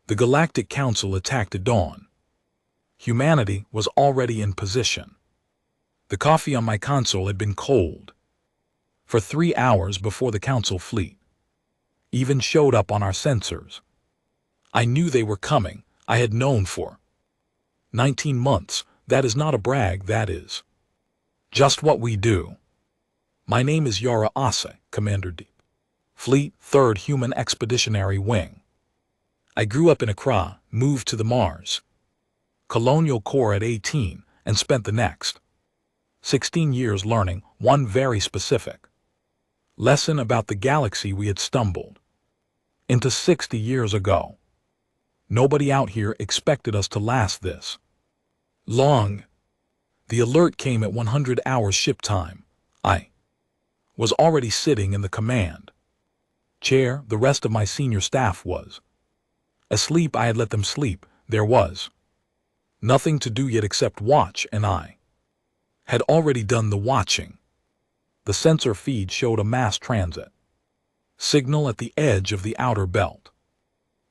The Galactic Council attacked at dawn. Humanity was already in position. The coffee on my console had been cold for 3 hours before the Council fleet even showed up on our sensors. I knew they were coming. I had known for 19 months. That is not a brag, that is just what we do. My name is Yara Ase, Commander Deep. Fleet 3rd Human Expeditionary Wing. I grew up in Accra, moved to the Mars Colonial Corps at 18, and spent the next 16 years learning one very specific lesson about the galaxy we had stumbled into 60 years ago. Nobody out here expected us to last this long. The alert came at 100 hours ship time. I was already sitting in the command chair. The rest of my senior staff was asleep. I had let them sleep. There was nothing to do yet except watch, and I had already done the watching. The sensor feed showed a mass transit signal at the edge of the outer belt.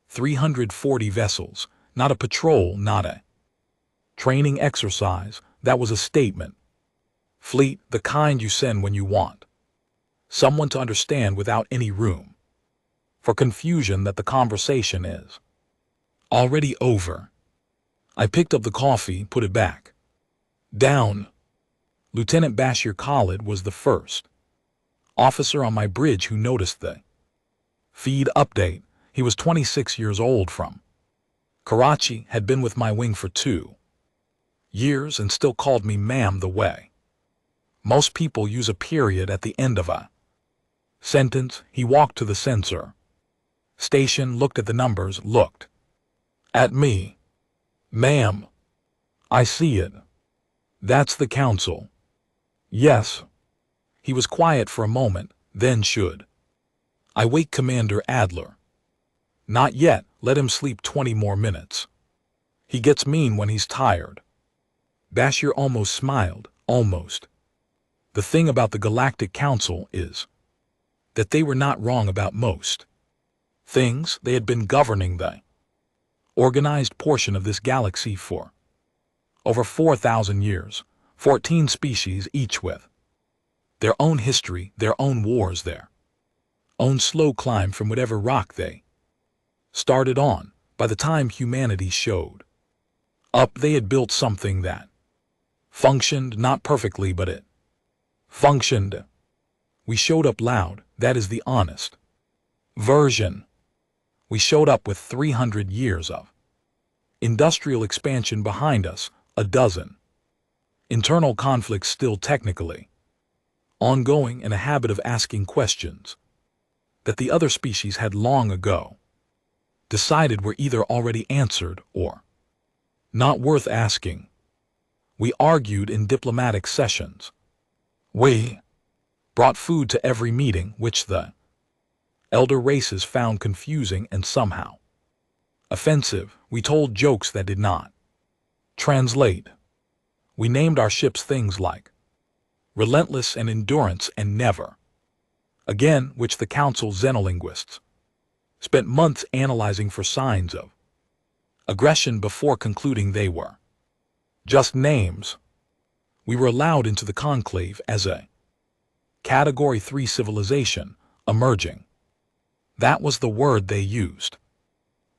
340 vessels, not a patrol, not a training exercise. That was a statement. Fleet, the kind you send when you want someone to understand without any room for confusion that the conversation is already over. I picked up the coffee, put it back down. Lieutenant Bashir Khalid was the first officer on my bridge who noticed the feed update. He was 26 years old, from Karachi, had been with my wing for 2 years and still called me ma'am the way most people use a period at the end of a sentence. He walked to the sensor station, looked at the numbers, looked at me. Ma'am, I see it. That's the Council. Yes. He was quiet for a moment, then should I wake Commander Adler? Not yet, let him sleep 20 more minutes. He gets mean when he's tired. Bashir almost smiled, almost. The thing about the Galactic Council is that they were not wrong about most things. They had been governing the organized portion of this galaxy for over 4,000 years, 14 species each with their own history, their own wars, their own slow climb from whatever rock they started on. By the time humanity showed up, they had built something that functioned, not perfectly, but it functioned. We showed up loud. That is the honest version. We showed up with 300 years of industrial expansion behind us, a dozen internal conflicts still technically ongoing, and a habit of asking questions that the other species had long ago decided were either already answered or not worth asking. We argued in diplomatic sessions. We brought food to every meeting, which the elder races found confusing and somehow offensive. We told jokes that did not translate. We named our ships things like Relentless and Endurance and Never Again, which the Council xenolinguists spent months analyzing for signs of aggression before concluding they were just names. We were allowed into the conclave as a Category 3 civilization emerging. That was the word they used.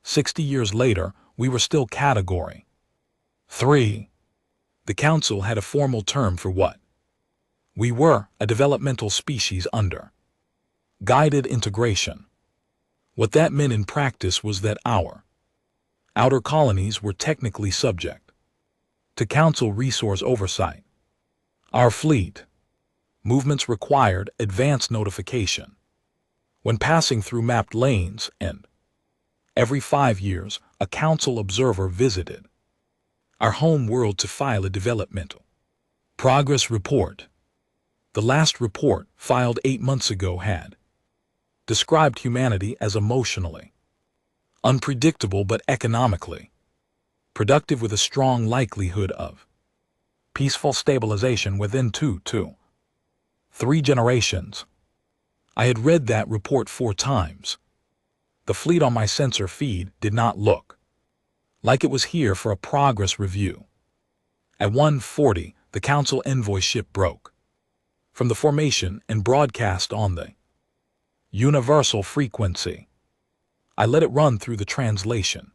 60 years later, we were still Category 3. The Council had a formal term for what we were, a developmental species under guided integration. What that meant in practice was that our outer colonies were technically subject to Council resource oversight. Our fleet movements required advance notification when passing through mapped lanes, and every 5 years a Council observer visited our home world to file a developmental progress report. The last report, filed 8 months ago, had described humanity as emotionally unpredictable but economically productive, with a strong likelihood of peaceful stabilization within 2 to 3 generations. I had read that report 4 times. The fleet on my sensor feed did not look like it was here for a progress review. At 1:40, the Council envoy ship broke from the formation and broadcast on the universal frequency. I let it run through the translation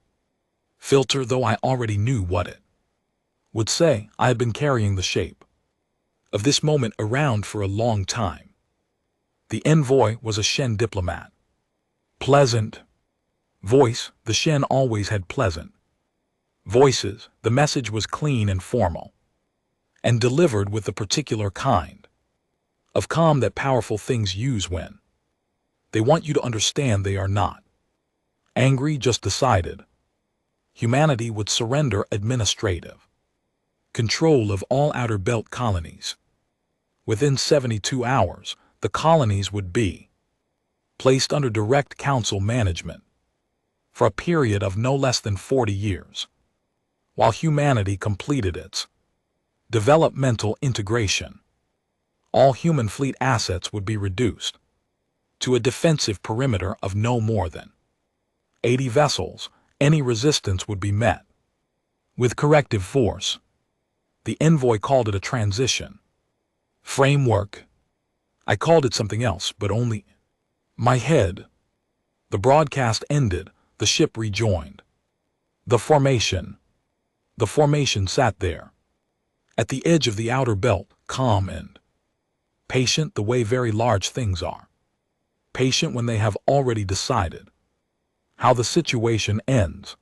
filter, though I already knew what it would say. I had been carrying the shape of this moment around for a long time. The envoy was a Shen diplomat. Pleasant voice. The Shen always had pleasant voices. The message was clean and formal, and delivered with the particular kind of calm that powerful things use when they want you to understand they are not angry, just decided humanity would surrender administrative control of all outer belt colonies. Within 72 hours, the colonies would be placed under direct council management for a period of no less than 40 years, while humanity completed its developmental integration. All human fleet assets would be reduced to a defensive perimeter of no more than 80 vessels. Any resistance would be met with corrective force. The envoy called it a transition framework. I called it something else, but only my head. The broadcast ended. The ship rejoined the formation. The formation sat there at the edge of the outer belt, calm and patient, the way very large things are. Patient when they have already decided how the situation ends.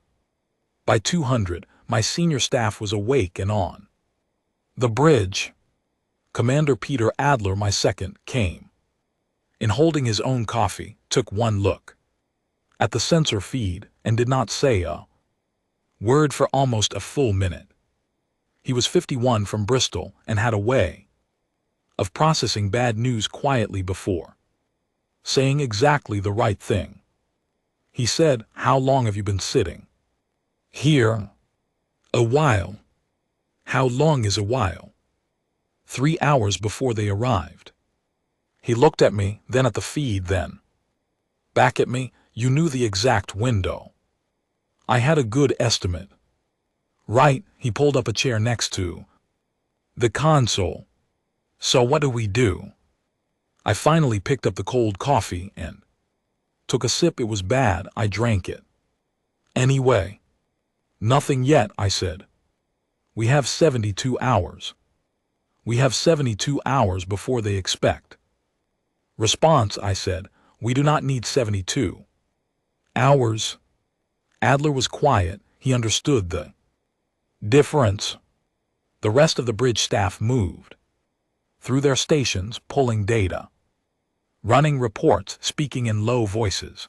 By 200, my senior staff was awake and on the bridge. Commander Peter Adler, my second, came in holding his own coffee, took one look at the sensor feed, and did not say a word for almost a full minute. He was 51, from Bristol, and had a way of processing bad news quietly before saying exactly the right thing. He said, "How long have you been sitting here?" "A while." "How long is a while?" 3 hours before they arrived. He looked at me, then at the feed, then back at me. "You knew the exact window." "I had a good estimate." "Right." He pulled up a chair next to the console. "So what do we do?" I finally picked up the cold coffee and took a sip. It was bad. I drank it anyway. "Nothing yet," I said. "We have 72 hours. We have 72 hours before they expect response." I said, "We do not need 72 hours." Adler was quiet. He understood the difference. The rest of the bridge staff moved through their stations, pulling data, running reports, speaking in low voices.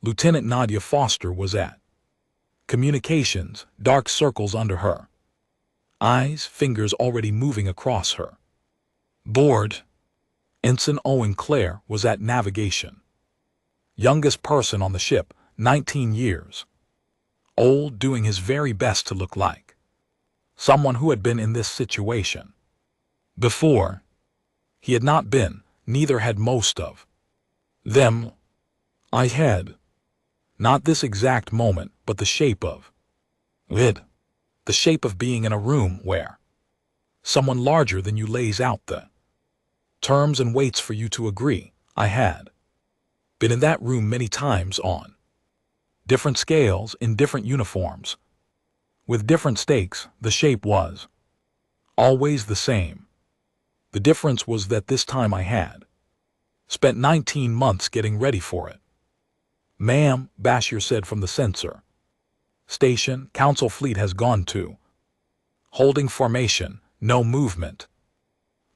Lieutenant Nadia Foster was at communications, dark circles under her eyes, fingers already moving across her board. Ensign Owen Clare was at navigation, youngest person on the ship, 19 years old, doing his very best to look like someone who had been in this situation before. He had not been, neither had most of them. I had not this exact moment, but the shape of it. The shape of being in a room where someone larger than you lays out the terms and waits for you to agree. I had been in that room many times, on different scales, in different uniforms, with different stakes. The shape was always the same. The difference was that this time I had spent 19 months getting ready for it. "Ma'am," Bashir said from the sensor station, "Council fleet has gone to holding formation, no movement."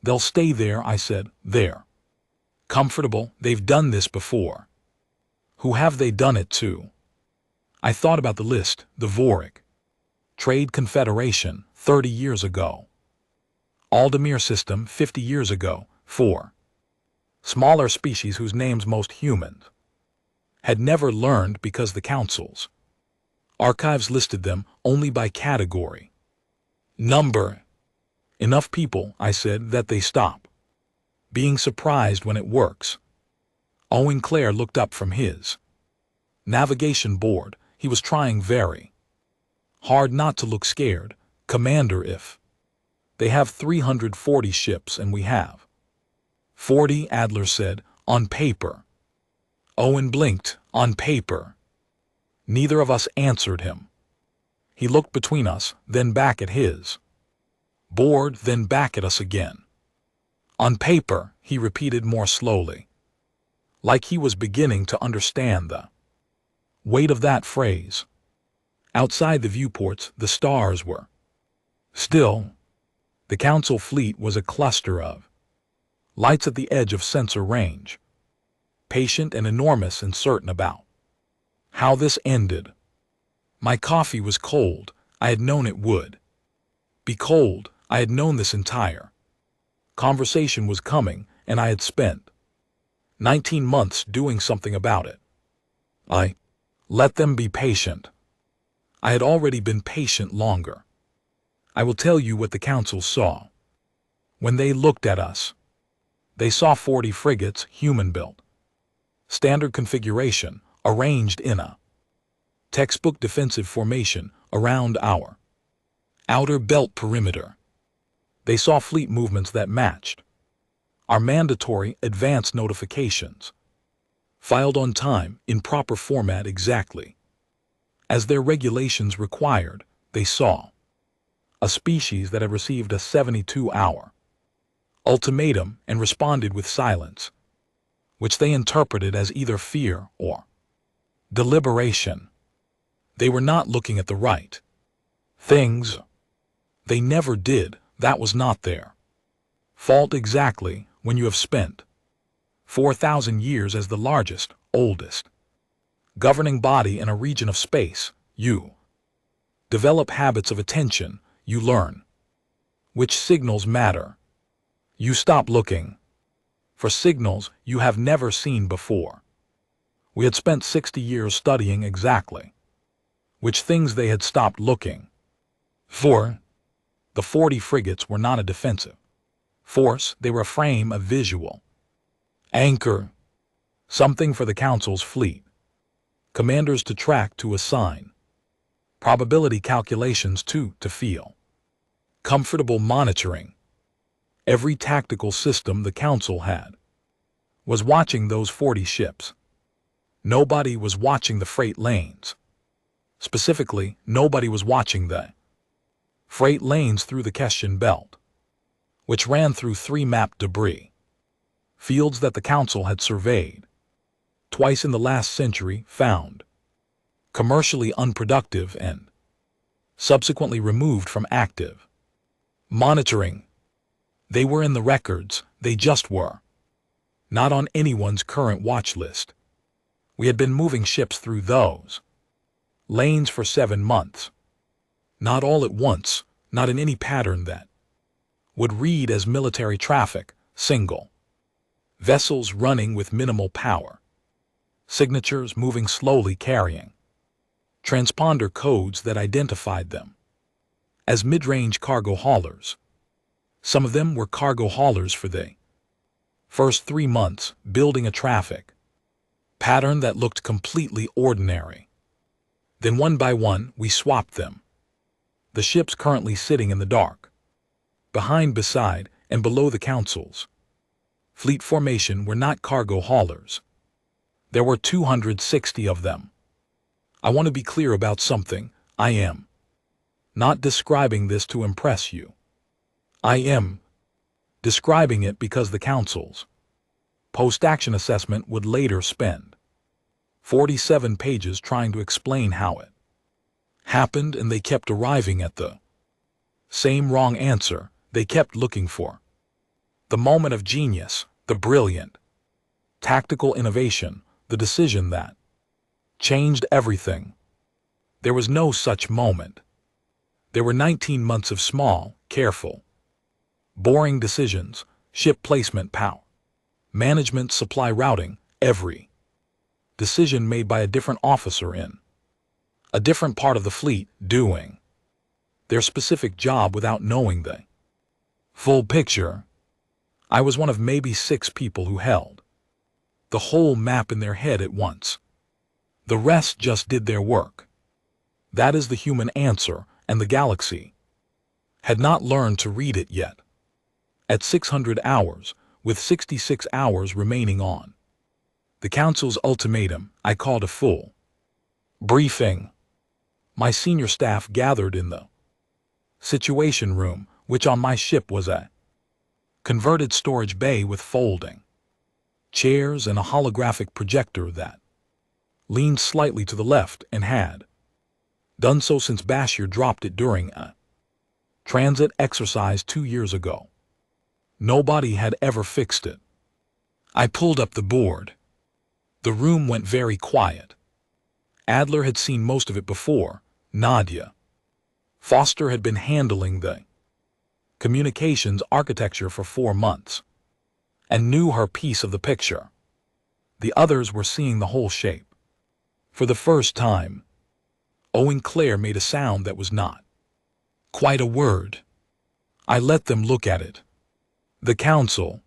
"They'll stay there," I said. "They're comfortable. They've done this before." "Who have they done it to?" I thought about the list. The Voric Trade Confederation, 30 years ago. Aldemir System, 50 years ago. 4 smaller species whose names most humans had never learned because the Council's archives listed them only by category number. "Enough people," I said, "that they stop being surprised when it works." Owen Clare looked up from his Navigation board, he was trying very hard not to look scared. Commander, if they have 340 ships and we have 40, Adler said, on paper. Owen blinked, on paper. Neither of us answered him. He looked between us, then back at his board, then back at us again. On paper, he repeated more slowly, like he was beginning to understand the weight of that phrase. Outside the viewports, the stars were still. The Council fleet was a cluster of lights at the edge of sensor range, patient and enormous and certain about how this ended. My coffee was cold. I had known it would be cold. I had known this entire conversation was coming, and I had spent 19 months doing something about it. I let them be patient. I had already been patient longer. I will tell you what the Council saw. When they looked at us, they saw 40 frigates, human-built, standard configuration, arranged in a textbook defensive formation around our outer belt perimeter. They saw fleet movements that matched our mandatory advance notifications, filed on time in proper format exactly as their regulations required. They saw a species that had received a 72-hour ultimatum and responded with silence, which they interpreted as either fear or deliberation. They were not looking at the right things. They never did. That was not their fault exactly. When you have spent 4,000 years as the largest, oldest governing body in a region of space, you develop habits of attention. You learn which signals matter. You stop looking for signals you have never seen before. We had spent 60 years studying exactly which things they had stopped looking for. The 40 frigates were not a defensive force. They were a frame, a visual anchor, something for the Council's fleet commanders to track, to assign probability calculations to feel comfortable monitoring. Every tactical system the Council had was watching those 40 ships. Nobody was watching the freight lanes. Specifically, nobody was watching the freight lanes through the Kestion Belt, which ran through 3 mapped debris fields that the Council had surveyed twice in the last century, found commercially unproductive, and subsequently removed from active monitoring. They were in the records. They just were not on anyone's current watch list. We had been moving ships through those lanes for 7 months. Not all at once, not in any pattern that would read as military traffic, single vessels running with minimal power, signatures moving slowly carrying transponder codes that identified them as mid-range cargo haulers. Some of them were cargo haulers for the first 3 months, building a traffic pattern that looked completely ordinary. Then one by one, we swapped them. The ships currently sitting in the dark, behind, beside, and below the Council's fleet formation were not cargo haulers. There were 260 of them. I want to be clear about something. I am not describing this to impress you. I am describing it because the Council's post-action assessment would later spend 47 pages trying to explain how it happened, and they kept arriving at the same wrong answer. They kept looking for the moment of genius, the brilliant tactical innovation, the decision that changed everything. There was no such moment. There were 19 months of small, careful, boring decisions: ship placement, power management, supply routing, every decision made by a different officer in a different part of the fleet, doing their specific job without knowing the full picture. I was one of maybe 6 people who held the whole map in their head at once. The rest just did their work. That is the human answer, and the galaxy had not learned to read it yet. At 600 hours, with 66 hours remaining on the Council's ultimatum, I called a full briefing. My senior staff gathered in the Situation Room, which on my ship was a converted storage bay with folding chairs and a holographic projector that leaned slightly to the left and had done so since Bashir dropped it during a transit exercise 2 years ago. Nobody had ever fixed it. I pulled up the board. The room went very quiet. Adler had seen most of it before. Nadia Foster had been handling the communications architecture for 4 months and knew her piece of the picture. The others were seeing the whole shape. For the first time, Owen Claire made a sound that was not quite a word. I let them look at it. The Council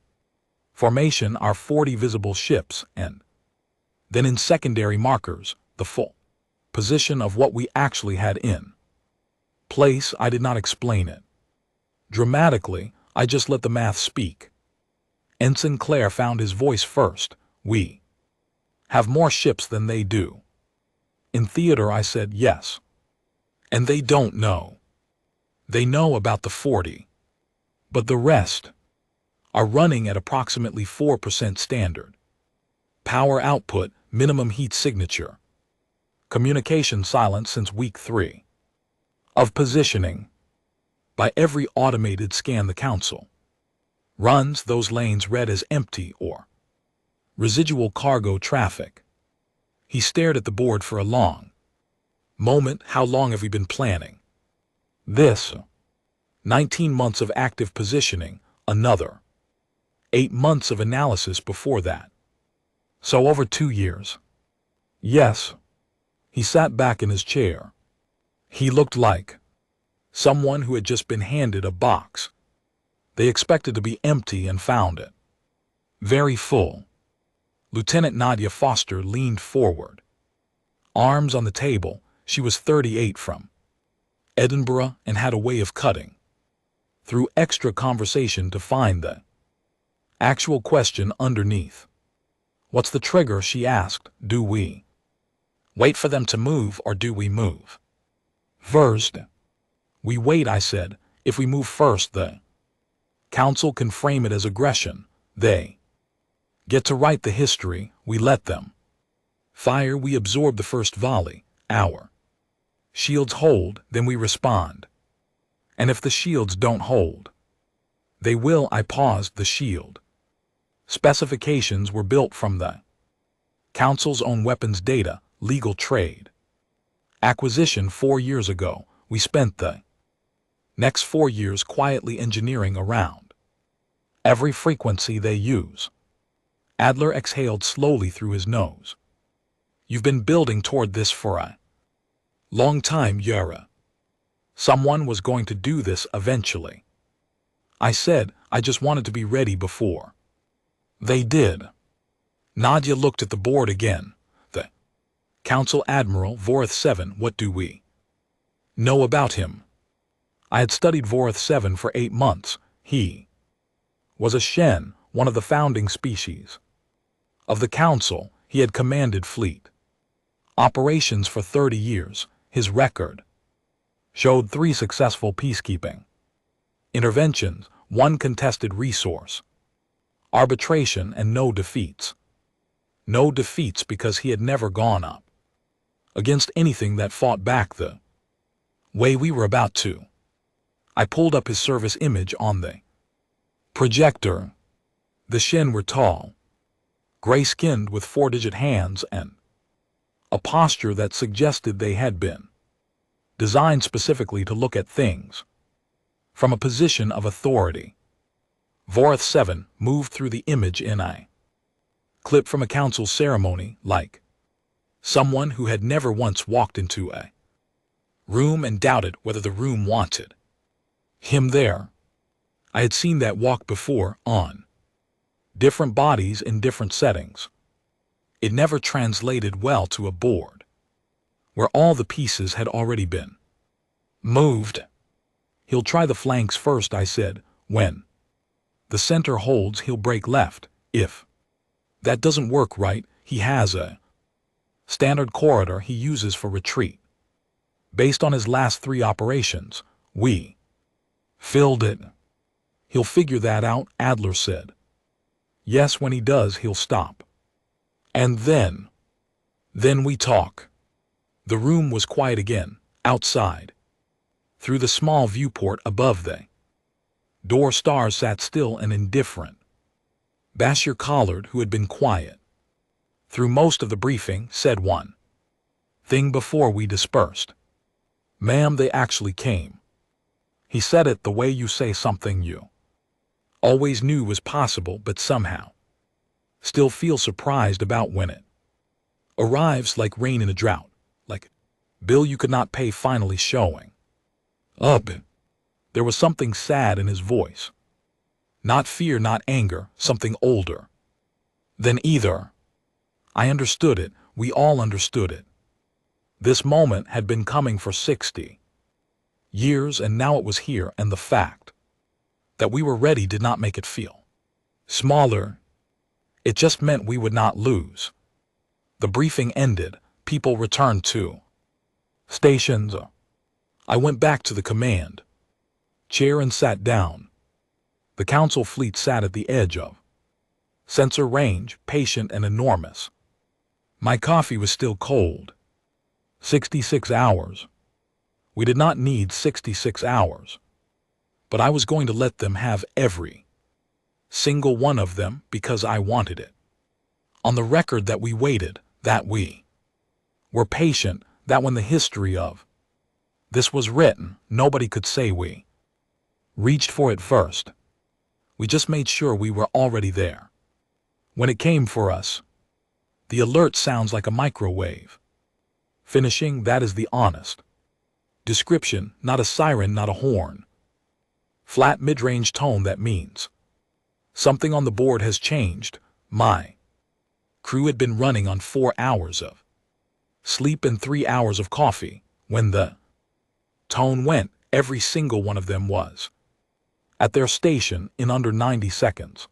formation are 40 visible ships, and then in secondary markers, the full position of what we actually had in place. I did not explain it dramatically, I just let the math speak. Ensign Claire found his voice first. We have more ships than they do. In theater, I said yes. And they don't know. They know about the 40. But the rest are running at approximately 4% standard power output, minimum heat signature. Communication silent since week 3 of positioning. By every automated scan, the Council runs those lanes red as empty or residual cargo traffic. He stared at the board for a long moment. How long have we been planning this? 19 months of active positioning, another 8 months of analysis before that. So over 2 years. Yes. He sat back in his chair. He looked like someone who had just been handed a box they expected to be empty and found it very full. Lieutenant Nadia Foster leaned forward, arms on the table. She was 38, from Edinburgh, and had a way of cutting through extra conversation to find the actual question underneath. What's the trigger? She asked. Do we wait for them to move, or do we move first? We wait, I said. If we move first, the Council can frame it as aggression. They get to write the history. We let them fire. We absorb the first volley. Our shields hold, then we respond. And if the shields don't hold, they will. I paused. The shield specifications were built from the Council's own weapons data, legal trade acquisition 4 years ago. We spent the next 4 years quietly engineering around every frequency they use. Adler exhaled slowly through his nose. You've been building toward this for a long time, Yara. Someone was going to do this eventually. I said, I just wanted to be ready before they did. Nadia looked at the board again. The Council Admiral Vorith 7, what do we know about him? I had studied Vorith 7 for 8 months. He was a Shen, one of the founding species of the Council. He had commanded fleet operations for 30 years. His record showed 3 successful peacekeeping interventions, 1 contested resource arbitration, and no defeats. No defeats because he had never gone up against anything that fought back the way we were about to. I pulled up his service image on the projector. The Shen were tall, gray-skinned with 4-digit hands and a posture that suggested they had been designed specifically to look at things from a position of authority. Vorith 7 moved through the image in a clip from a council ceremony, like someone who had never once walked into a room and doubted whether the room wanted him there. I had seen that walk before, on different bodies in different settings. It never translated well to a board, where all the pieces had already been moved. He'll try the flanks first, I said. When the center holds, he'll break left. If that doesn't work right, he has a standard corridor he uses for retreat. Based on his last 3 operations, we filled it. He'll figure that out, Adler said. Yes, when he does, he'll stop. And then we talk. The room was quiet again, outside. Through the small viewport above the door, stars sat still and indifferent. Bashir Collard, who had been quiet through most of the briefing, said one thing before we dispersed. Ma'am, they actually came. He said it the way you say something you always knew was possible, but somehow still feel surprised about when it arrives, like rain in a drought, like a bill you could not pay finally showing up. There was something sad in his voice. Not fear, not anger, something older than either. I understood it. We all understood it. This moment had been coming for 60 years, and now it was here, and the fact that we were ready did not make it feel smaller. It just meant we would not lose. The briefing ended. People returned to stations. I went back to the command chair and sat down. The council fleet sat at the edge of sensor range, patient and enormous. My coffee was still cold. 66 hours. We did not need 66 hours. But I was going to let them have every single one of them because I wanted it. On the record that we waited, that we were patient, that when the history of this was written, nobody could say we reached for it first. We just made sure we were already there. When it came for us, the alert sounds like a microwave. Finishing, that is the honest description, not a siren, not a horn. Flat mid-range tone, that means something on the board has changed. My crew had been running on 4 hours of sleep and 3 hours of coffee. When the tone went, every single one of them was at their station in under 90 seconds.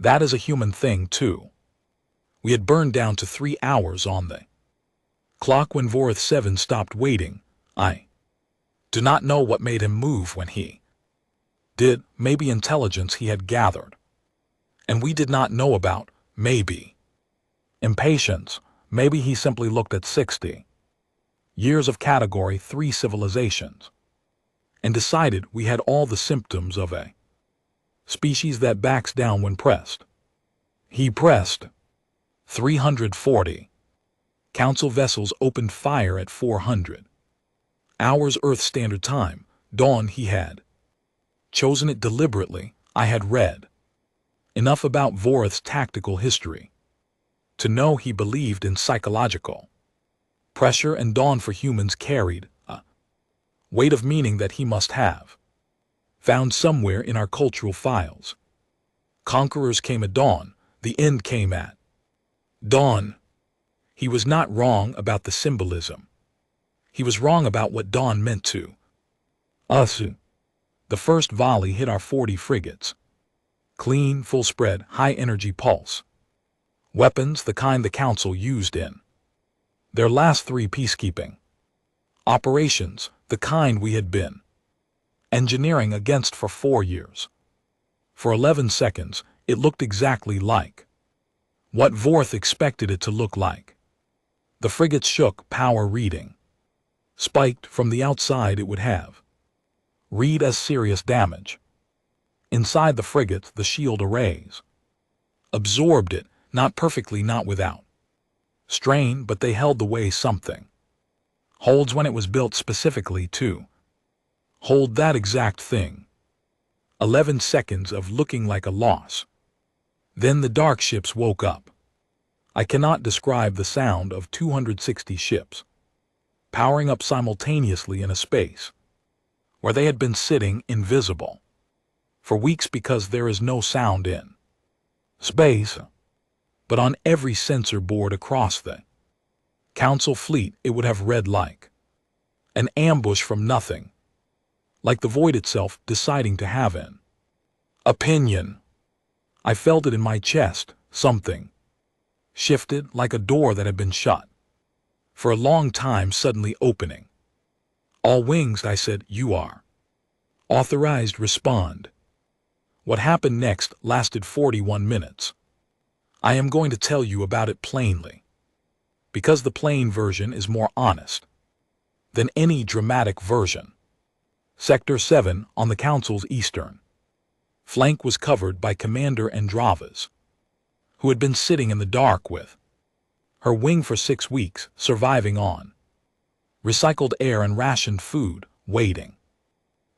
That is a human thing, too. We had burned down to 3 hours on the clock when Vorith 7 stopped waiting. I do not know what made him move when he did. Maybe intelligence he had gathered and we did not know about. Maybe impatience. Maybe he simply looked at 60 years of Category 3 civilizations and decided we had all the symptoms of a species that backs down when pressed. He pressed. 340. Council vessels opened fire at 400 hours Earth Standard Time. Dawn. He had chosen it deliberately. I had read enough about Vorith's tactical history to know he believed in psychological pressure, and dawn for humans carried a weight of meaning that he must have found somewhere in our cultural files. Conquerors came at dawn. The end came at dawn. He was not wrong about the symbolism. He was wrong about what dawn meant to us. The first volley hit our 40 frigates. Clean, full spread, high-energy pulse weapons, the kind the Council used in their last 3 peacekeeping operations, the kind we had been engineering against for 4 years. For 11 seconds, it looked exactly like what Vorith expected it to look like. The frigates shook. Power reading spiked. From the outside it would have read as serious damage. Inside the frigates, the shield arrays absorbed it, not perfectly, not without strain, but they held the way something holds when it was built specifically to hold that exact thing. 11 seconds of looking like a loss. Then the dark ships woke up. I cannot describe the sound of 260 ships powering up simultaneously in a space where they had been sitting invisible for weeks because there is no sound in space. but on every sensor board across the Council fleet it would have read like an ambush from nothing, like the void itself deciding to have an opinion. I felt it in my chest, something shifted like a door that had been shut for a long time suddenly opening. All wings, I said, you are authorized, respond. What happened next lasted 41 minutes. I am going to tell you about it plainly, because the plain version is more honest than any dramatic version. Sector 7 on the Council's eastern flank was covered by Commander Andravas, who had been sitting in the dark with her wing for 6 weeks, surviving on recycled air and rationed food, waiting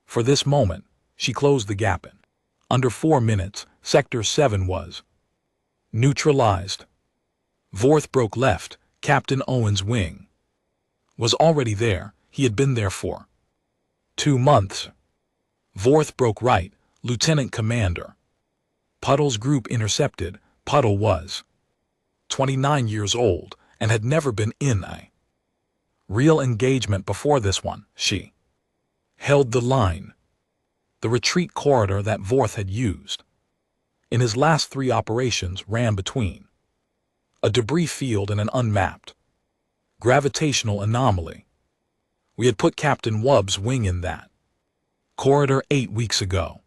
for this moment. She closed the gap in under 4 minutes. Sector 7 was neutralized. Vorth broke left. Captain Owen's wing was already there. He had been there for 2 months. Vorth broke right. Lieutenant Commander Puddle's group intercepted. Puddle was 29 years old and had never been in a real engagement before this one. She held the line, the retreat corridor that Vorth had used in his last 3 operations ran between a debris field and an unmapped gravitational anomaly. We had put Captain Wubb's wing in that corridor 8 weeks ago.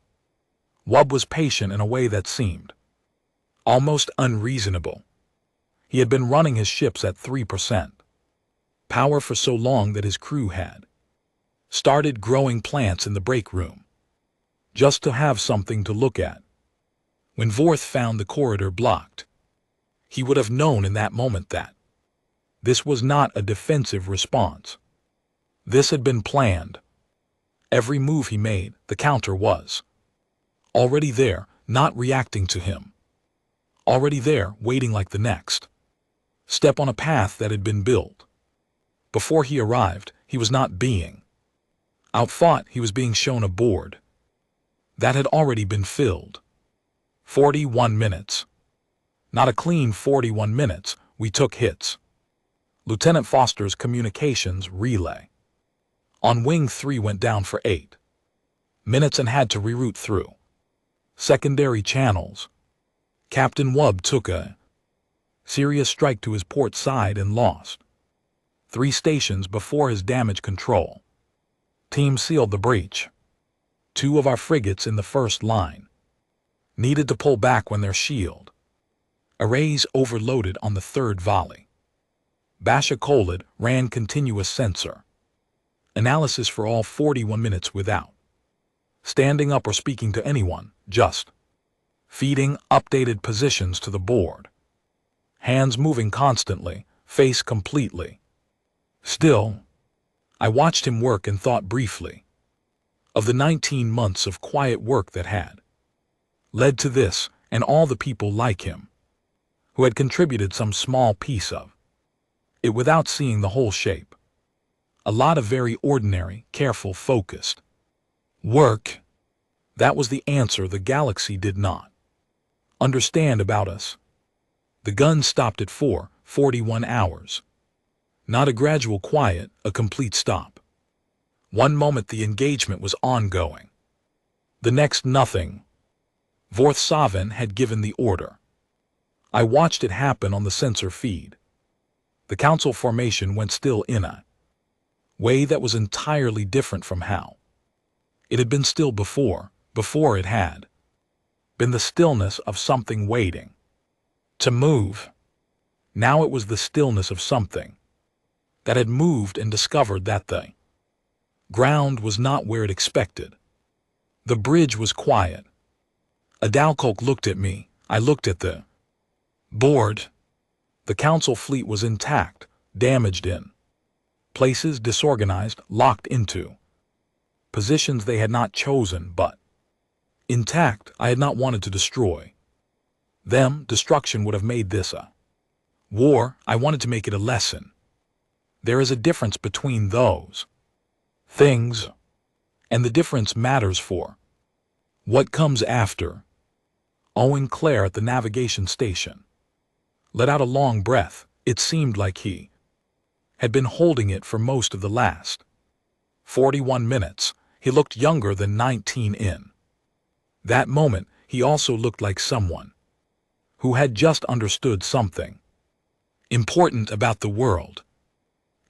Wubb was patient in a way that seemed almost unreasonable. He had been running his ships at 3% power for so long that his crew had started growing plants in the break room, just to have something to look at. When Vorth found the corridor blocked, he would have known in that moment that this was not a defensive response. This had been planned. Every move he made, the counter was already there, not reacting to him. Already there, waiting like the next step on a path that had been built. Before he arrived, he was not being outfought, he was being shown a board that had already been filled. 41 minutes. Not a clean 41 minutes. We took hits. Lieutenant Foster's communications relay on Wing 3 went down for 8 minutes and had to reroute through secondary channels. Captain Wubb took a serious strike to his port side and lost 3 stations before his damage control team sealed the breach. 2 of our frigates in the first line needed to pull back when their shield arrays overloaded on the 3rd volley. Basha Khalid ran continuous sensor analysis for all 41 minutes without standing up or speaking to anyone, just feeding updated positions to the board. Hands moving constantly, face completely still. I watched him work and thought briefly of the 19 months of quiet work that had led to this, and all the people like him who had contributed some small piece of it without seeing the whole shape. A lot of very ordinary, careful, focused work. That was the answer the galaxy did not understand about us. The gun stopped at 41 hours. Not a gradual quiet, a complete stop. One moment the engagement was ongoing. The next nothing. Vorth Savan had given the order. I watched it happen on the sensor feed. The Council formation went still in a way that was entirely different from how it had been still before it had been the stillness of something waiting to move. Now it was the stillness of something that had moved and discovered that the ground was not where it expected. The bridge was quiet. Adalcoke looked at me. I looked at the board. The Council fleet was intact, damaged in places, disorganized, locked into positions they had not chosen, but intact. I had not wanted to destroy them. Destruction would have made this a war. I wanted to make it a lesson. There is a difference between those things, and the difference matters for what comes after. Owen Clare at the navigation station. let out a long breath. It seemed like he had been holding it for most of the last 41 minutes. He looked younger than 19 in that moment. He also looked like someone who had just understood something important about the world.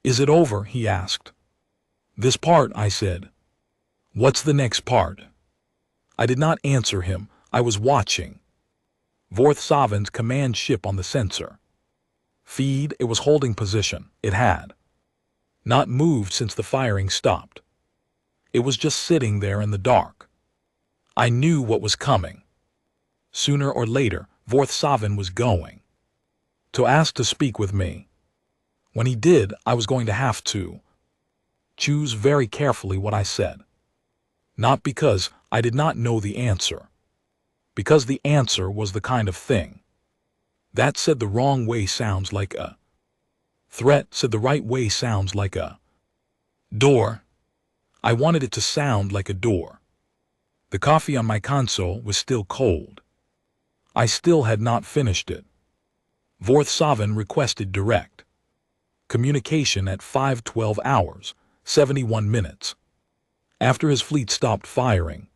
Is it over? He asked. This part, I said. What's the next part? I did not answer him. I was watching Vorth Savin's command ship on the sensor feed. It was holding position. It had not moved since the firing stopped. It was just sitting there in the dark. I knew what was coming. Sooner or later, Vorth Savin was going to ask to speak with me. When he did, I was going to have to choose very carefully what I said. Not because I did not know the answer, because the answer was the kind of thing that said the wrong way sounds like a threat, said the right way sounds like a door. I wanted it to sound like a door. The coffee on my console was still cold. I still had not finished it. Vorth Savin requested direct communication at 5:12 hours, 71 minutes. After his fleet stopped firing,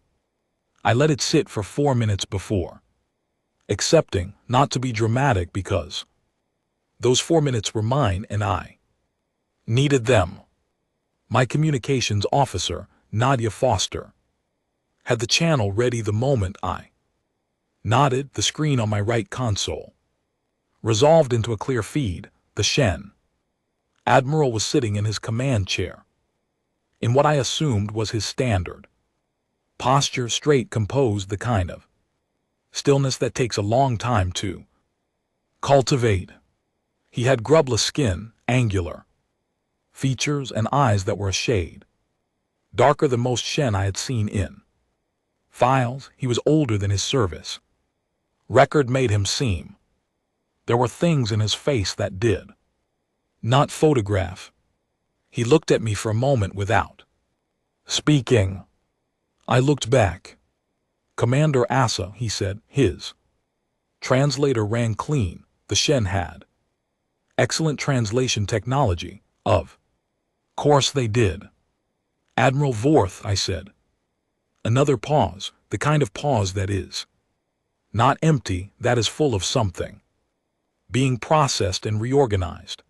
I let it sit for 4 minutes before accepting not to be dramatic, because those 4 minutes were mine and I needed them. My communications officer, Nadia Foster, had the channel ready the moment I nodded. The screen on my right console resolved into a clear feed. The Shen Admiral was sitting in his command chair, in what I assumed was his standard posture, straight, composed, the kind of stillness that takes a long time to cultivate. He had grubless skin, angular features, and eyes that were a shade darker than most Shen I had seen in files. He was older than his service record made him seem. There were things in his face that did not photograph. He looked at me for a moment without speaking. I looked back. Commander Asa, he said. His translator rang clean. The Shen had excellent translation technology. Of course they did. Admiral Vorth, I said. Another pause, the kind of pause that is not empty, that is full of something being processed and reorganized.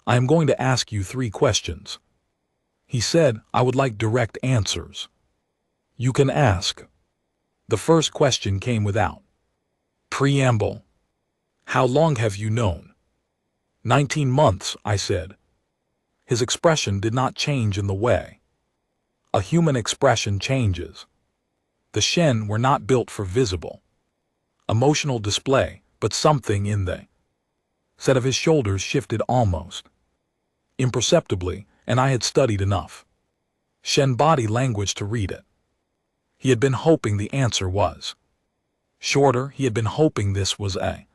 I am going to ask you 3 questions. He said. I would like direct answers. You can ask. The first question came without preamble. How long have you known? 19 months, I said. His expression did not change in the way a human expression changes. The Shen were not built for visible emotional display, but something in the set of his shoulders shifted almost imperceptibly, and I had studied enough Shen body language to read it. He had been hoping the answer was shorter. He had been hoping this was a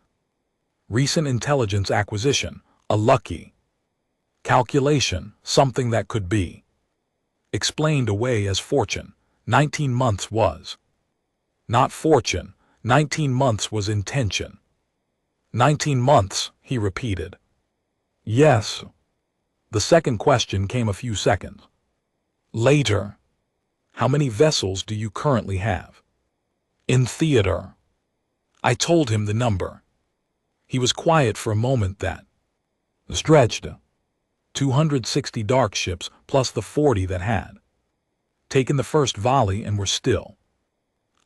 recent intelligence acquisition, a lucky calculation, something that could be explained away as fortune. 19 months was not fortune. 19 months was intention. 19 months, he repeated. Yes. The second question came a few seconds later. How many vessels do you currently have in theater? I told him the number. He was quiet for a moment. That stretched 260 dark ships plus the 40 that had taken the first volley and were still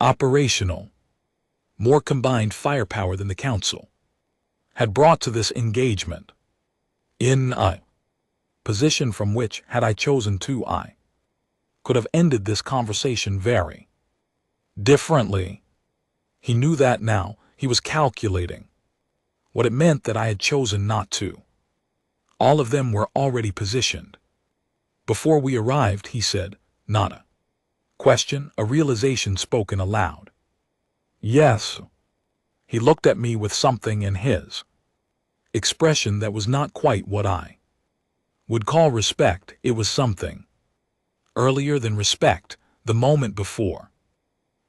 operational. More combined firepower than the Council had brought to this engagement. In a position from which, had I chosen to, I could have ended this conversation very differently. He knew that now. He was calculating what it meant that I had chosen not to. All of them were already positioned. Before we arrived, he said, not a question, a realization spoken aloud. Yes. He looked at me with something in his expression that was not quite what I would call respect. It was something earlier than respect, the moment before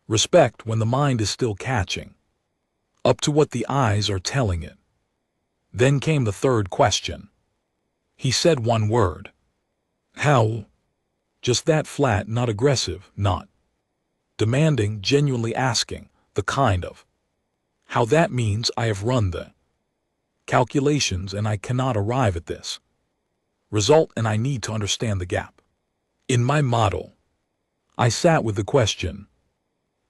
respect, when the mind is still catching up to what the eyes are telling it. Then came the third question. He said one word. How? Just that, flat, not aggressive, not demanding, genuinely asking, the kind of how that means I have run the calculations and I cannot arrive at this result and I need to understand the gap in my model. I sat with the question.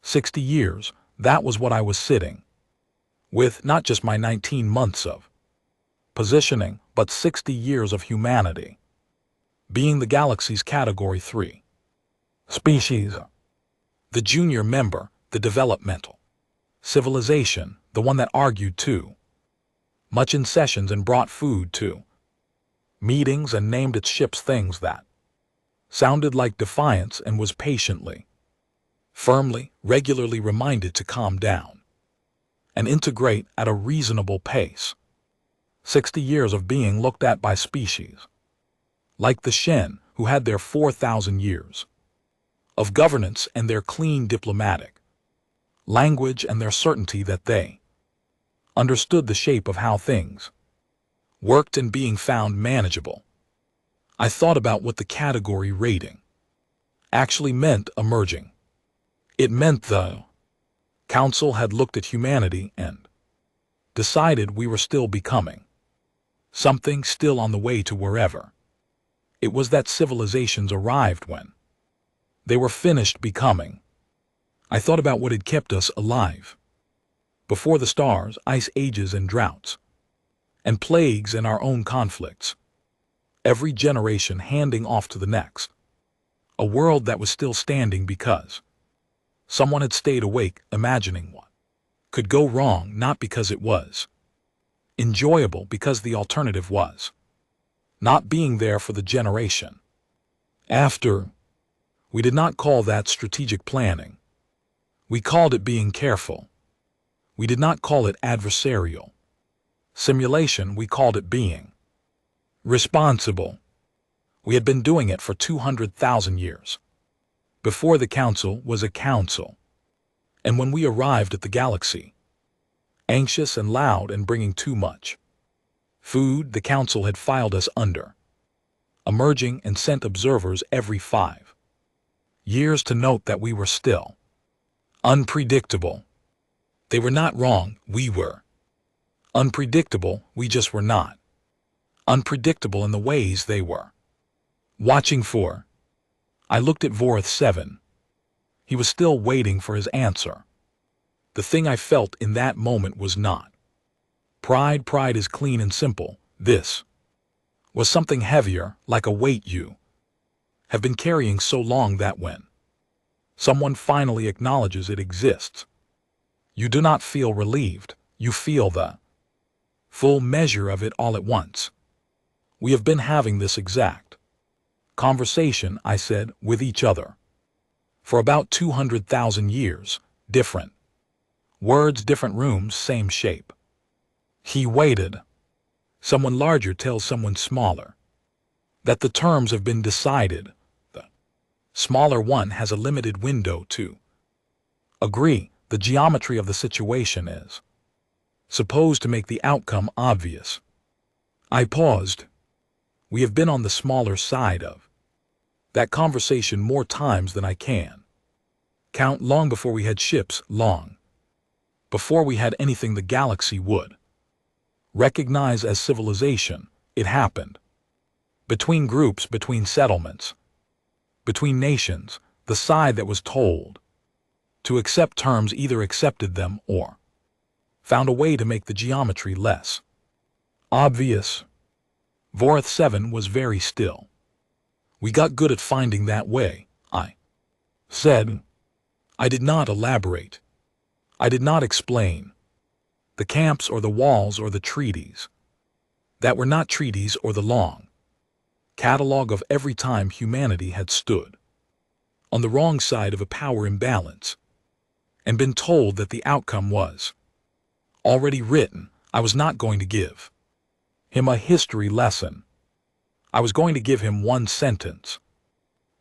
60 years, that was what I was sitting with, not just my 19 months of positioning, but 60 years of humanity, being the galaxy's Category 3 species, the junior member, the developmental civilization, the one that argued too much in sessions and brought food to meetings and named its ships things that sounded like defiance and was patiently, firmly, regularly reminded to calm down and integrate at a reasonable pace. 60 years of being looked at by species like the Shen, who had their 4,000 years of governance and their clean diplomatic language and their certainty that they understood the shape of how things worked and being found manageable. I thought about what the category rating actually meant emerging. It meant the Council had looked at humanity and decided we were still becoming something, still on the way to wherever it was that civilizations arrived when they were finished becoming. I thought about what had kept us alive before the stars, ice ages and droughts, and plagues and our own conflicts. Every generation handing off to the next a world that was still standing because someone had stayed awake imagining what could go wrong, not because it was enjoyable, because the alternative was not being there for the generation after. We did not call that strategic planning. We called it being careful. We did not call it adversarial simulation. We called it being responsible. We had been doing it for 200,000 years before the Council was a council. And when we arrived at the galaxy, anxious and loud and bringing too much food, the Council had filed us under emerging and sent observers every 5 years to note that we were still unpredictable. They were not wrong, we were unpredictable, we just were not unpredictable in the ways they were watching for. I looked at Vorth 7. He was still waiting for his answer. The thing I felt in that moment was not pride. Pride is clean and simple. This was something heavier, like a weight you have been carrying so long that when someone finally acknowledges it exists, you do not feel relieved, you feel the full measure of it all at once. We have been having this exact conversation, I said, with each other for about 200,000 years, different words, different rooms, same shape. He waited. Someone larger tells someone smaller that the terms have been decided. The smaller one has a limited window to agree. The geometry of the situation is supposed to make the outcome obvious. I paused. We have been on the smaller side of that conversation more times than I can count, long before we had ships, long before we had anything the galaxy would recognize as civilization. It happened between groups, between settlements, between nations. The side that was told to accept terms either accepted them or found a way to make the geometry less obvious. Vorth 7 was very still. We got good at finding that way, I said. I did not elaborate. I did not explain the camps or the walls or the treaties that were not treaties, or the long catalog of every time humanity had stood on the wrong side of a power imbalance and been told that the outcome was already written. I was not going to give him a history lesson. I was going to give him one sentence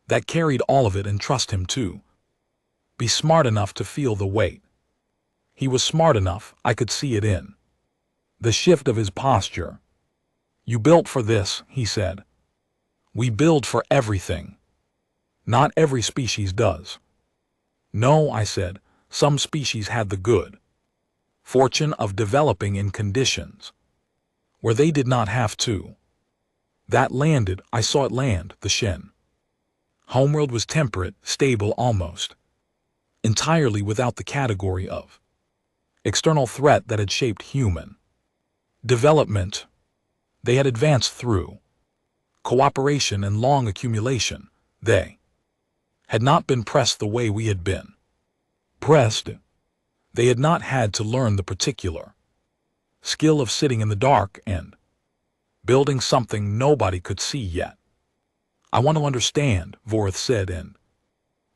that carried all of it and trust him to be smart enough to feel the weight. He was smart enough, I could see it in The shift of his posture. "You built for this," he said. "We build for everything. Not every species does." "No," I said, "some species had the good fortune of developing in conditions where they did not have to. That landed, I saw it land, the Shin. Homeworld was temperate, stable almost entirely without the category of external threat that had shaped human development. They had advanced through cooperation and long accumulation. They had not been pressed the way we had been pressed. They had not had to learn the particular skill of sitting in the dark and building something nobody could see yet. "I want to understand," Vorth said, and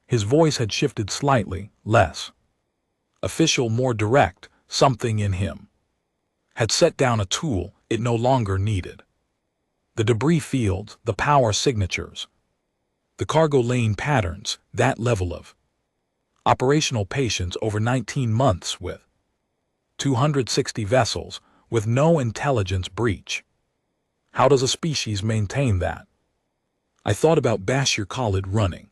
his voice had shifted slightly, less official, more direct. Something in him had set down a tool it no longer needed. The debris fields, the power signatures, the cargo lane patterns, that level of operational patience over 19 months with 260 vessels, with no intelligence breach. How does a species maintain that? I thought about Bashir Khalid running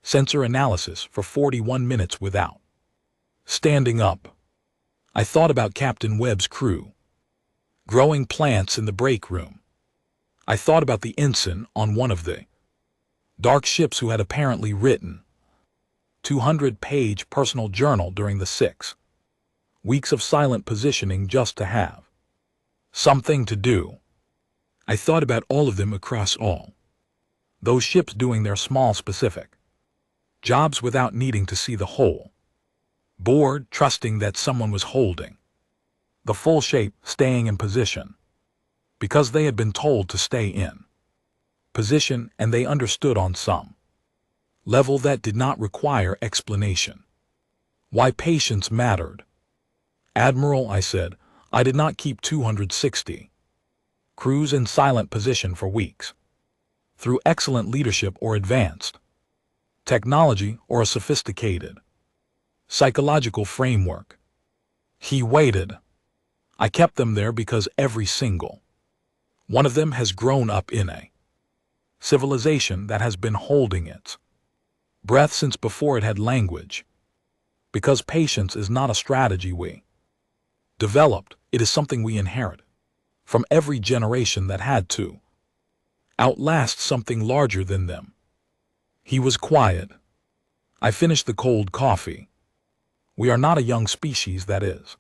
sensor analysis for 41 minutes without standing up. I thought about Captain Webb's crew growing plants in the break room. I thought about the ensign on one of the dark ships who had apparently written 200-page personal journal during the 6 weeks of silent positioning just to have something to do. I thought about all of them across all those ships doing their small specific jobs without needing to see the whole board, trusting that someone was holding the full shape, staying in position because they had been told to stay in position, and they understood on some level that did not require explanation why patience mattered. "Admiral," I said, "I did not keep 260 crews in silent position for weeks through excellent leadership or advanced technology or a sophisticated psychological framework." He waited. "I kept them there because every single one of them has grown up in a civilization that has been holding its breath since before it had language. Because patience is not a strategy we developed, it is something we inherit from every generation that had to outlast something larger than them." He was quiet. I finished the cold coffee. "We are not a young species that is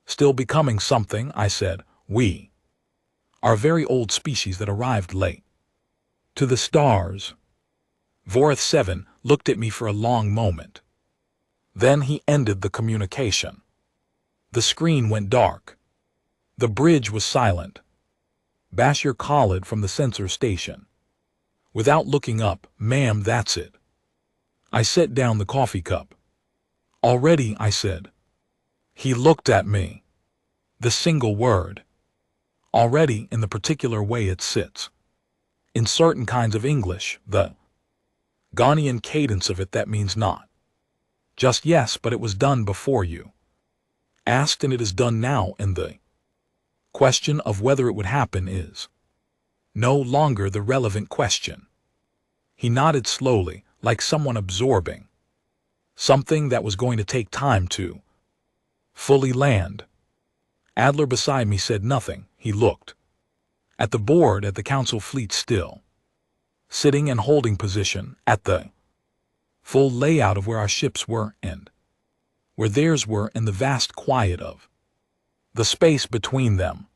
still becoming something," I said. "We are a very old species that arrived late to the stars." Vorth 7 looked at me for a long moment. Then he ended the communication. The screen went dark. The bridge was silent. Bashir Khalid from the sensor station. Without looking up, "Ma'am, that's it." I set down the coffee cup. "Already," I said. He looked at me. The single word. Already, in the particular way it sits in certain kinds of English, the Ghanaian cadence of it, that means not just yes, but it was done before you asked, and it is done now, and the question of whether it would happen is no longer the relevant question. He nodded slowly, like someone absorbing something that was going to take time to fully land. Adler beside me said nothing. He looked at the board, at the council fleet still sitting and holding position, at the full layout of where our ships were and where theirs were, and the vast quiet of the space between them.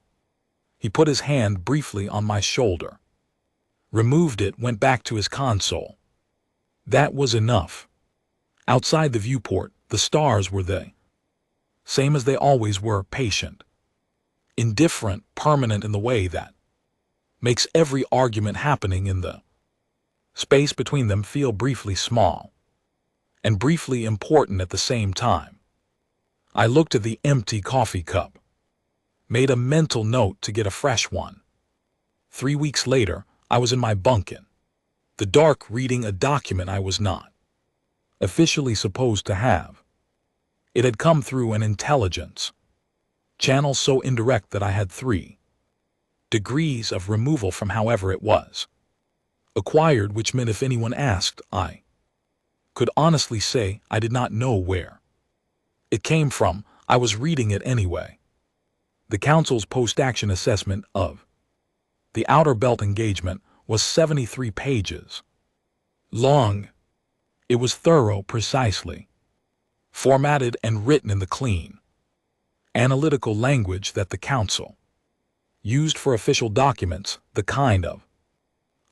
He put his hand briefly on my shoulder, removed it, went back to his console. That was enough. Outside the viewport, the stars were the same as they always were, patient, indifferent, permanent in the way that makes every argument happening in the space between them feel briefly small and briefly important at the same time. I looked at the empty coffee cup, made a mental note to get a fresh one. 3 weeks later, I was in my bunk in the dark reading a document I was not officially supposed to have. It had come through an intelligence channels so indirect that I had 3 degrees of removal from however it was acquired, which meant if anyone asked, I could honestly say I did not know where it came from. I was reading it anyway. The Council's post-action assessment of the outer belt engagement was 73 pages long. It was thorough, precisely formatted and written in the clean, analytical language that the Council used for official documents, the kind of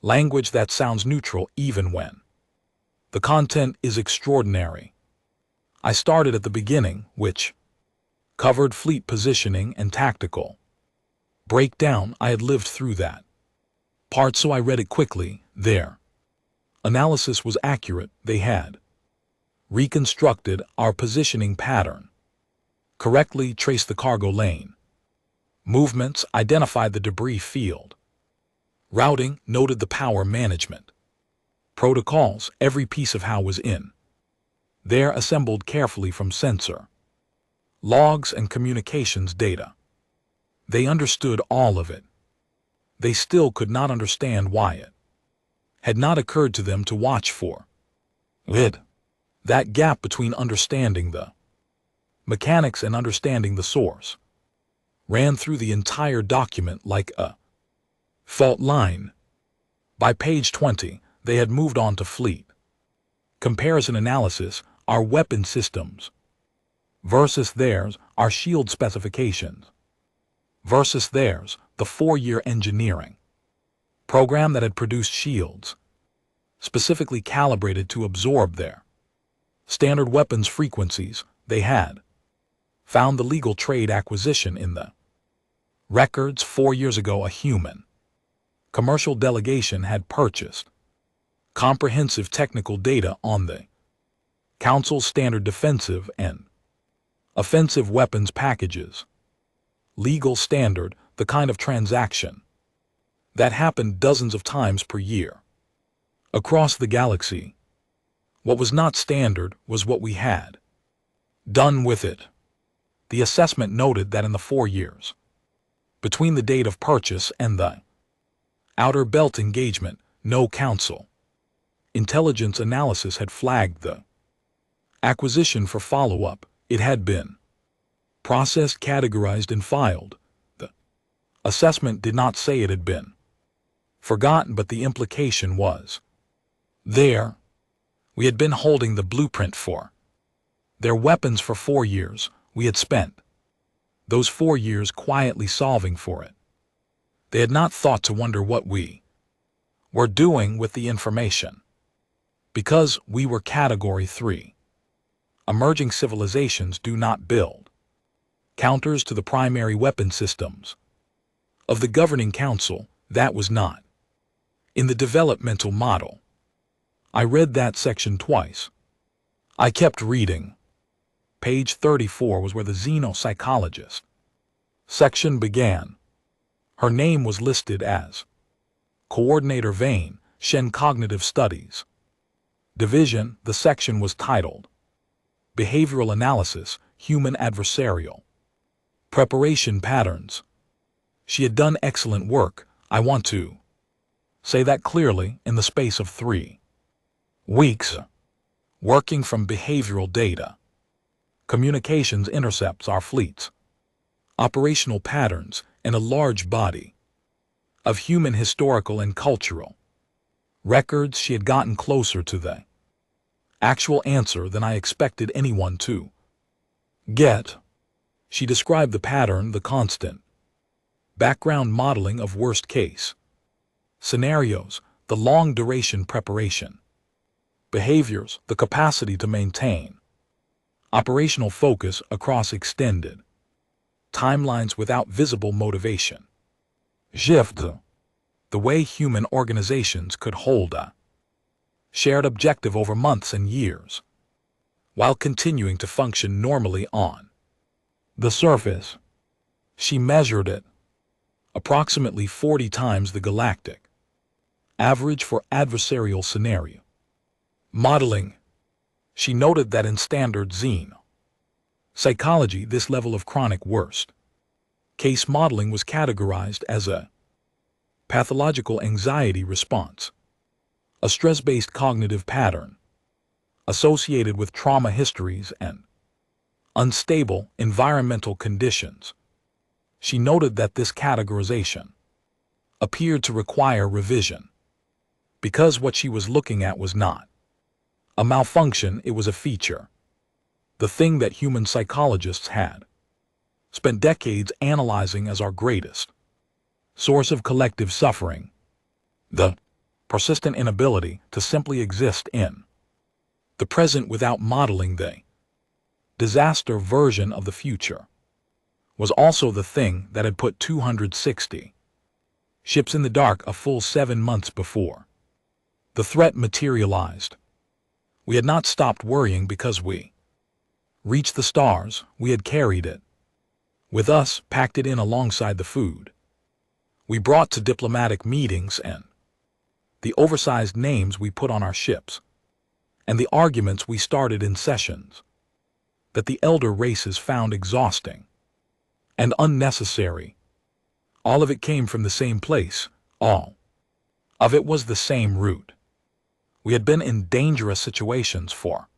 language that sounds neutral even when the content is extraordinary. I started at the beginning, which covered fleet positioning and tactical breakdown. I had lived through that part, so I read it quickly. Their analysis was accurate. They had reconstructed our positioning pattern, correctly traced the cargo lane movements, identified the debris field routing, noted the power management protocols. Every piece of how was in there, assembled carefully from sensor logs and communications data. They understood all of it. They still could not understand why it had not occurred to them to watch for it. That gap between understanding the mechanics and understanding the source ran through the entire document like a fault line. By page 20, they had moved on to fleet comparison analysis, our weapon systems versus theirs, our shield specifications versus theirs, the 4-year engineering program that had produced shields specifically calibrated to absorb their standard weapons frequencies. They had found the legal trade acquisition in the records 4 years ago. A human commercial delegation had purchased comprehensive technical data on the Council's standard defensive and offensive weapons packages. Legal standard, the kind of transaction that happened dozens of times per year across the galaxy. What was not standard was what we had done with it. The assessment noted that in the 4 years between the date of purchase and the outer belt engagement, no Council intelligence analysis had flagged the acquisition for follow-up. It had been processed, categorized, and filed. The assessment did not say it had been forgotten, but the implication was there. We had been holding the blueprint for their weapons for 4 years. We had spent those 4 years quietly solving for it. They had not thought to wonder what we were doing with the information. Because we were Category 3. Emerging civilizations do not build counters to the primary weapon systems of the governing council. That was not in the developmental model. I read that section twice. I kept reading. Page 34 was where the xenopsychologist section began. Her name was listed as Coordinator Vane, Shen Cognitive Studies Division. The section was titled Behavioral Analysis, Human Adversarial Preparation Patterns. She had done excellent work. I want to say that clearly. In the space of 3 weeks, working from behavioral data, communications intercepts, our fleets, operational patterns, and a large body of human historical and cultural records, she had gotten closer to the actual answer than I expected anyone to get. She described the pattern, the constant background modeling of worst-case scenarios, the long-duration preparation behaviors, the capacity to maintain operational focus across extended timelines without visible motivation. Shift. The way human organizations could hold a shared objective over months and years while continuing to function normally on the surface. She measured it. Approximately 40 times the galactic average for adversarial scenario modeling. She noted that in standard xeno psychology, this level of chronic worst Case modeling was categorized as a pathological anxiety response, a stress-based cognitive pattern associated with trauma histories and unstable environmental conditions. She noted that this categorization appeared to require revision because what she was looking at was not a malfunction, it was a feature, the thing that human psychologists had spent decades analyzing as our greatest source of collective suffering, the persistent inability to simply exist in the present without modeling the disaster version of the future, was also the thing that had put 260 ships in the dark a full 7 months before the threat materialized. We had not stopped worrying because we reached the stars, we had carried it with us, packed it in alongside the food we brought to diplomatic meetings and the oversized names we put on our ships and the arguments we started in sessions that the elder races found exhausting and unnecessary. All of it came from the same place, all of it was the same root. We had been in dangerous situations for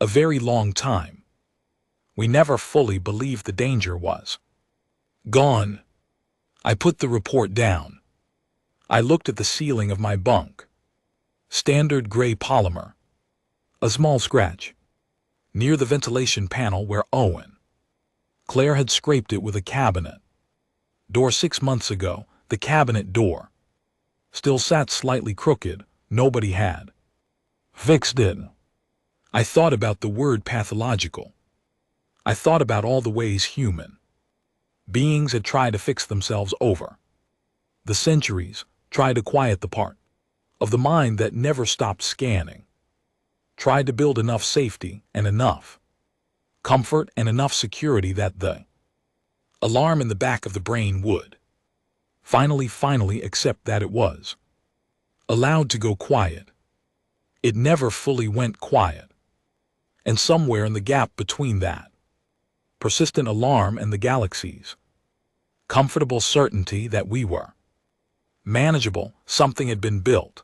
a very long time. We never fully believed the danger was gone. I put the report down. I looked at the ceiling of my bunk. Standard gray polymer. A small scratch near the ventilation panel where Claire had scraped it with a cabinet door 6 months ago. The cabinet door still sat slightly crooked. Nobody had fixed it. I thought about the word pathological. I thought about all the ways human beings had tried to fix themselves over the centuries, tried to quiet the part of the mind that never stopped scanning, tried to build enough safety and enough comfort and enough security that the alarm in the back of the brain would finally accept that it was allowed to go quiet. It never fully went quiet. And somewhere in the gap between that persistent alarm and the galaxy's comfortable certainty that we were manageable, something had been built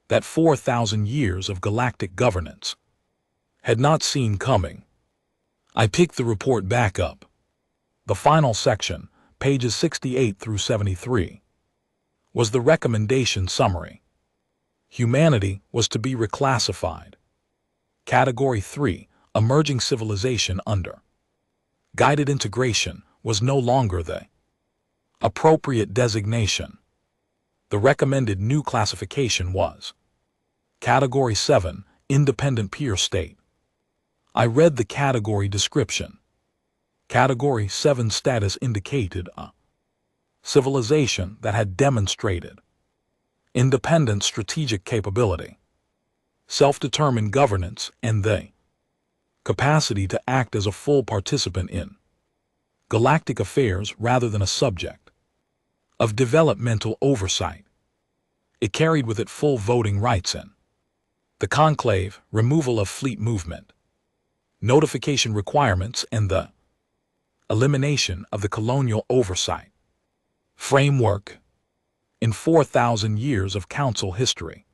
that 4,000 years of galactic governance had not seen coming. I picked the report back up. The final section, pages 68 through 73, was the recommendation summary. Humanity was to be reclassified. Category 3, emerging civilization under guided integration, was no longer the appropriate designation. The recommended new classification was Category 7, independent peer state. I read the category description. Category 7 status indicated a civilization that had demonstrated independent strategic capability, self-determined governance, and the capacity to act as a full participant in galactic affairs rather than a subject of developmental oversight. It carried with it full voting rights in the conclave, removal of fleet movement, notification requirements, and the elimination of the colonial oversight framework. In 4,000 years of council history,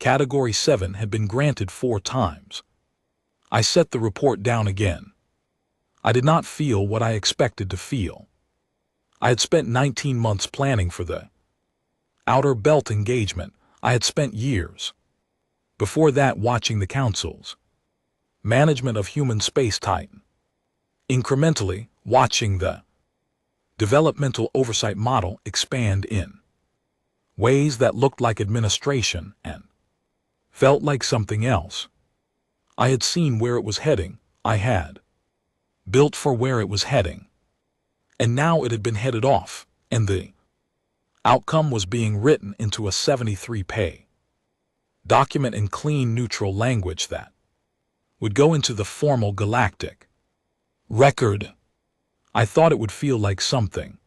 Category 7 had been granted 4 times. I set the report down again. I did not feel what I expected to feel. I had spent 19 months planning for the outer belt engagement. I had spent years before that watching the council's management of human space titan, incrementally watching the developmental oversight model expand in ways that looked like administration and felt like something else. I had seen where it was heading. I had built for where it was heading. And now it had been headed off, and the outcome was being written into a 73-page document in clean, neutral language that would go into the formal galactic record. I thought it would feel like something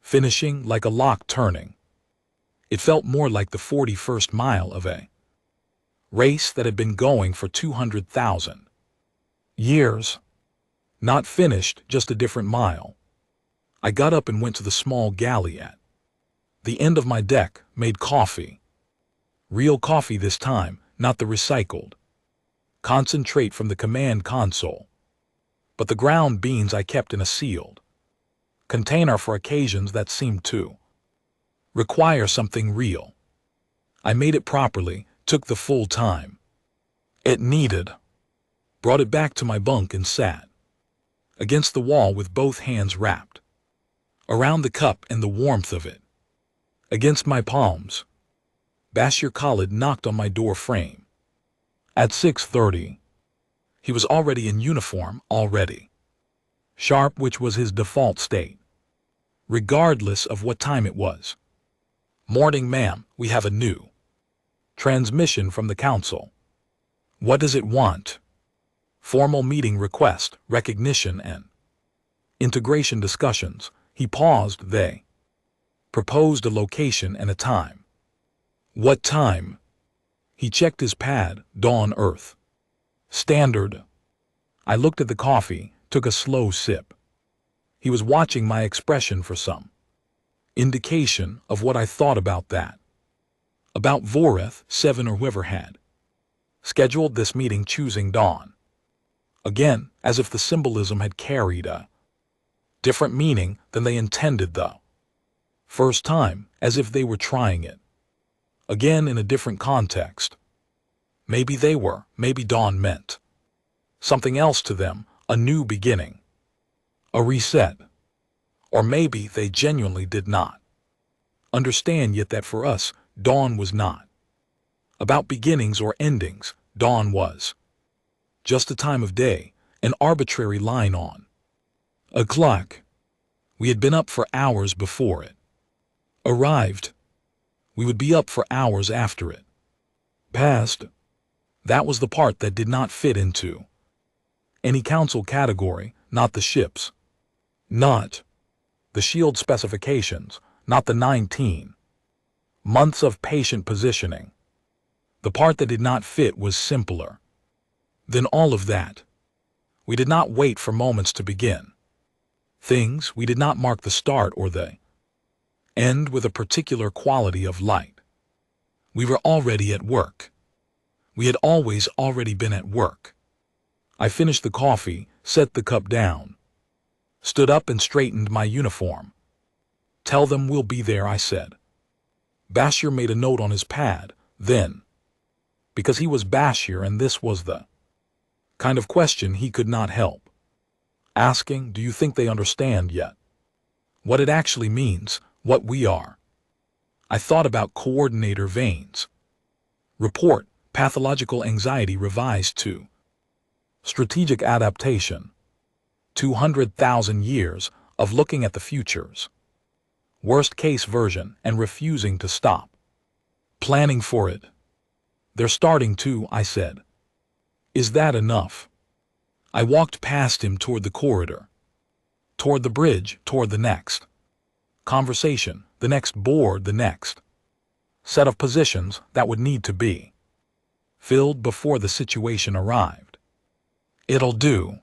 finishing, like a lock turning. It felt more like the 41st mile of a race that had been going for 200,000 years. Not finished, just a different mile. I got up and went to the small galley at the end of my deck, made coffee. Real coffee this time, not the recycled concentrate from the command console, but the ground beans I kept in a sealed container for occasions that seemed to require something real. I made it properly, took the full time it needed, brought it back to my bunk and sat against the wall with both hands wrapped around the cup and the warmth of it against my palms. Bashir Khalid knocked on my door frame. At 6:30, he was already in uniform, already sharp, which was his default state, regardless of what time it was. "Morning, ma'am, we have a new transmission from the council." "What does it want?" "Formal meeting request, recognition and integration discussions." He paused. They proposed a location and a time. "What time?" He checked his pad. "Dawn, Earth Standard." I looked at the coffee, took a slow sip. He was watching my expression for some indication of what I thought about that. About Voreth 7 or whoever had scheduled this meeting, choosing dawn. Again, as if the symbolism had carried a different meaning than they intended the first time, as if they were trying it again in a different context. Maybe they were, maybe dawn meant something else to them, a new beginning, a reset. Or maybe they genuinely did not understand yet that for us, dawn was not about beginnings or endings. Dawn was just a time of day, an arbitrary line on a clock. We had been up for hours before it arrived. We would be up for hours after it passed. That was the part that did not fit into any council category, not the ships, not the shield specifications, not the 19 months of patient positioning. The part that did not fit was simpler than all of that. We did not wait for moments to begin things. We did not mark the start or the end with a particular quality of light. We were already at work. We had always already been at work. I finished the coffee, set the cup down, stood up and straightened my uniform. "Tell them we'll be there," I said. Bashir made a note on his pad, then, because he was Bashir and this was the kind of question he could not help asking, "Do you think they understand yet what it actually means, what we are?" I thought about coordinator Vane's report, pathological anxiety revised to strategic adaptation, 200,000 years of looking at the future's worst case version and refusing to stop planning for it. "They're starting to," I said. "Is that enough?" I walked past him toward the corridor, toward the bridge, toward the next conversation, the next board, the next set of positions that would need to be filled before the situation arrived. "It'll do,"